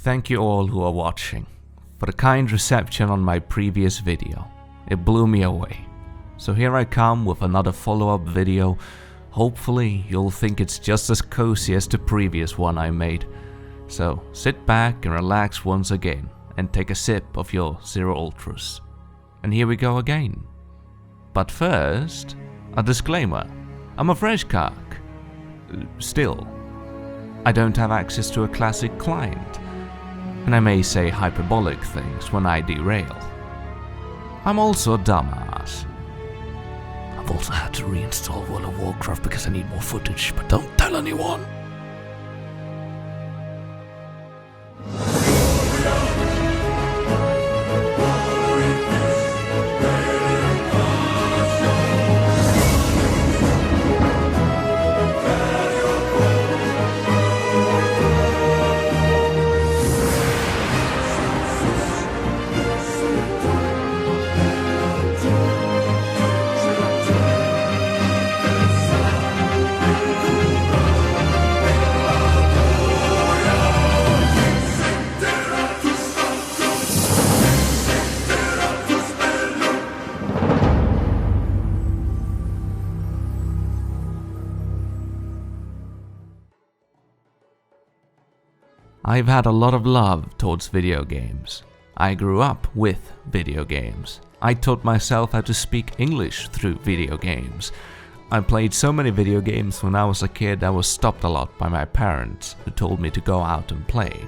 Thank you all who are watching for the kind reception on my previous video. It blew me away. So here I come with another follow-up video. Hopefully you'll think it's just as cozy as the previous one I made. So sit back and relax once again and take a sip of your Zero Ultras. And here we go again. But first, a disclaimer. I'm a fresh cock. Still. I don't have access to a classic client. And I may say hyperbolic things when I derail. I'm also a dumbass. I've also had to reinstall World of Warcraft because I need more footage, but don't tell anyone. I've had a lot of love towards video games. I grew up with video games. I taught myself how to speak English through video games. I played so many video games when I was a kid I was stopped a lot by my parents who told me to go out and play.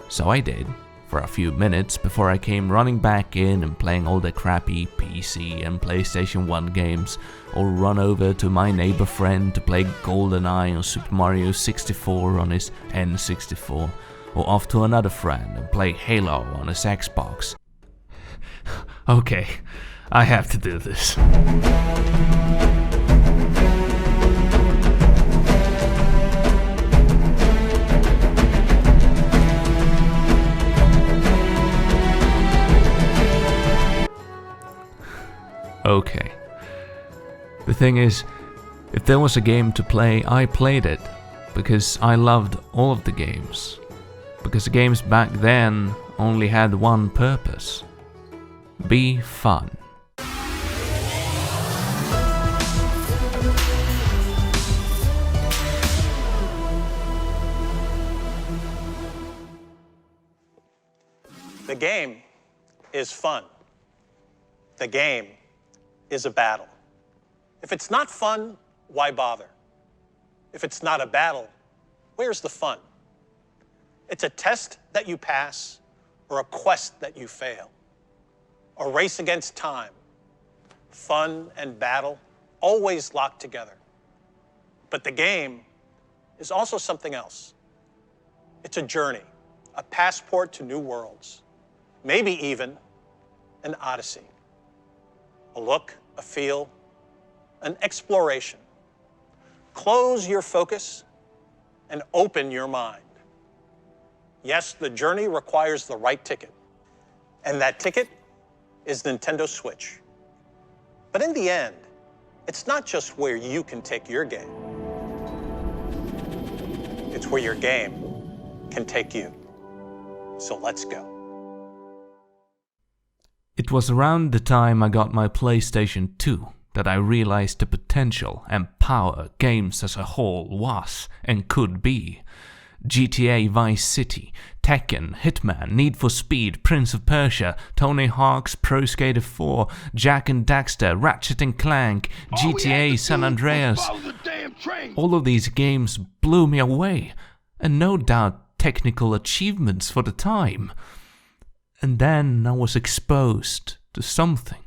So I did, for a few minutes before I came running back in and playing all the crappy PC and PlayStation 1 games, or run over to my neighbor friend to play GoldenEye or Super Mario 64 on his N64. Or off to another friend and play Halo on his Xbox. Okay, I have to do this. Okay. The thing is, if there was a game to play, I played it. Because I loved all of the games. Because the games back then only had one purpose. Be fun. The game is fun. The game is a battle. If it's not fun, why bother? If it's not a battle, where's the fun? It's a test that you pass or a quest that you fail. A race against time. Fun and battle always locked together. But the game is also something else. It's a journey, a passport to new worlds, maybe even an odyssey. A look, a feel, an exploration. Close your focus and open your mind. Yes, the journey requires the right ticket. And that ticket is Nintendo Switch. But in the end, it's not just where you can take your game. It's where your game can take you. So let's go. It was around the time I got my PlayStation 2 that I realized the potential and power games as a whole was and could be. GTA Vice City, Tekken, Hitman, Need for Speed, Prince of Persia, Tony Hawk's Pro Skater 4, Jak and Daxter, Ratchet and Clank, GTA San Andreas. All of these games blew me away, and no doubt technical achievements for the time. And then I was exposed to something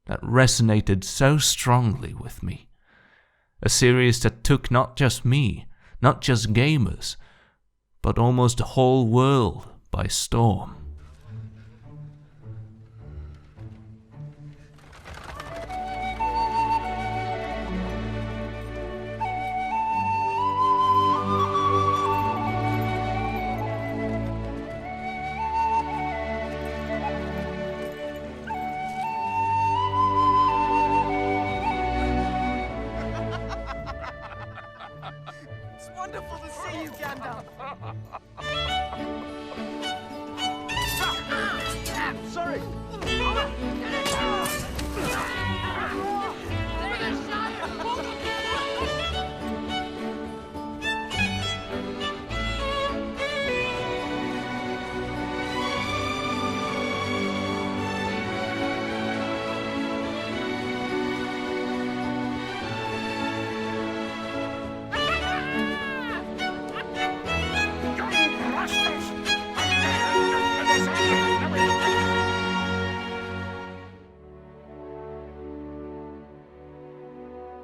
that resonated so strongly with me. A series that took not just me, not just gamers, but almost the whole world by storm. Wonderful to see you, Gandalf.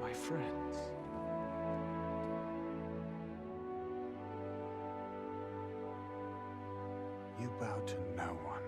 My friends. You bow to no one.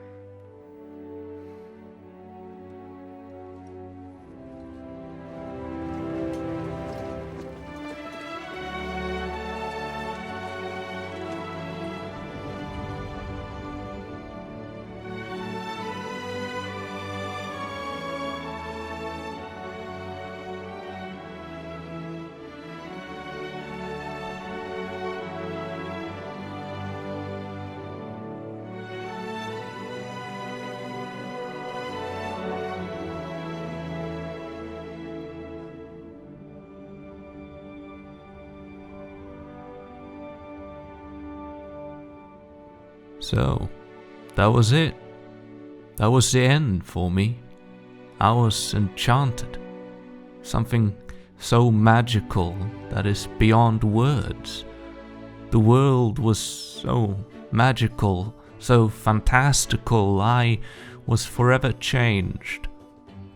So, that was it. That was the end for me. I was enchanted. Something so magical that is beyond words. The world was so magical, so fantastical, I was forever changed.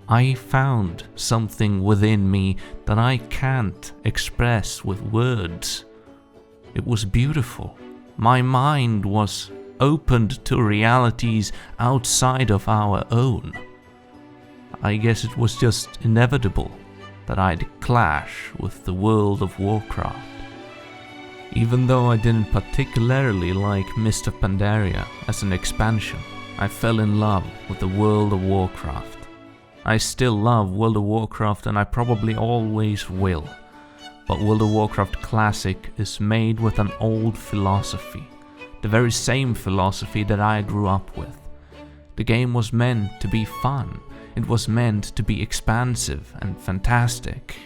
I found something within me that I can't express with words. It was beautiful. My mind was opened to realities outside of our own. I guess it was just inevitable that I'd clash with the World of Warcraft. Even though I didn't particularly like Mist of Pandaria as an expansion, I fell in love with the World of Warcraft. I still love World of Warcraft and I probably always will. But World of Warcraft Classic is made with an old philosophy. The very same philosophy that I grew up with. The game was meant to be fun. It was meant to be expansive and fantastic.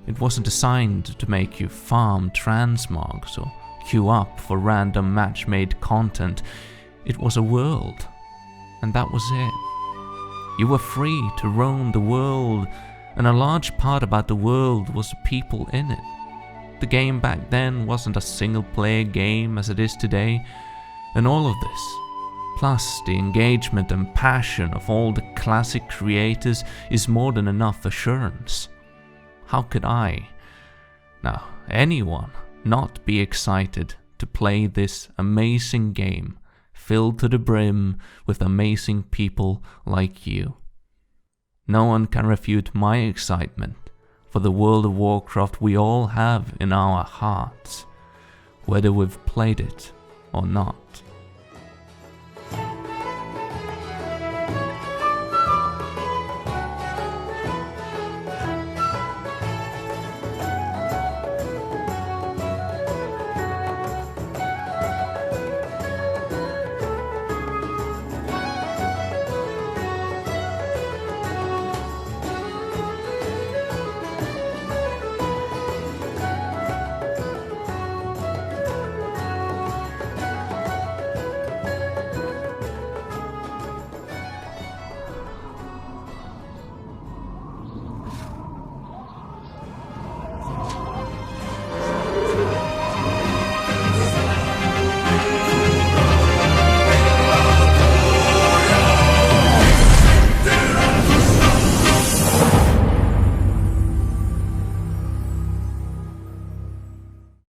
It wasn't designed to make you farm transmogs or queue up for random match-made content. It was a world, and that was it. You were free to roam the world, and a large part about the world was the people in it. The game back then wasn't a single-player game as it is today, and all of this, plus the engagement and passion of all the classic creators, is more than enough assurance. How could anyone, not be excited to play this amazing game, filled to the brim with amazing people like you? No one can refute my excitement for the World of Warcraft we all have in our hearts, whether we've played it or not.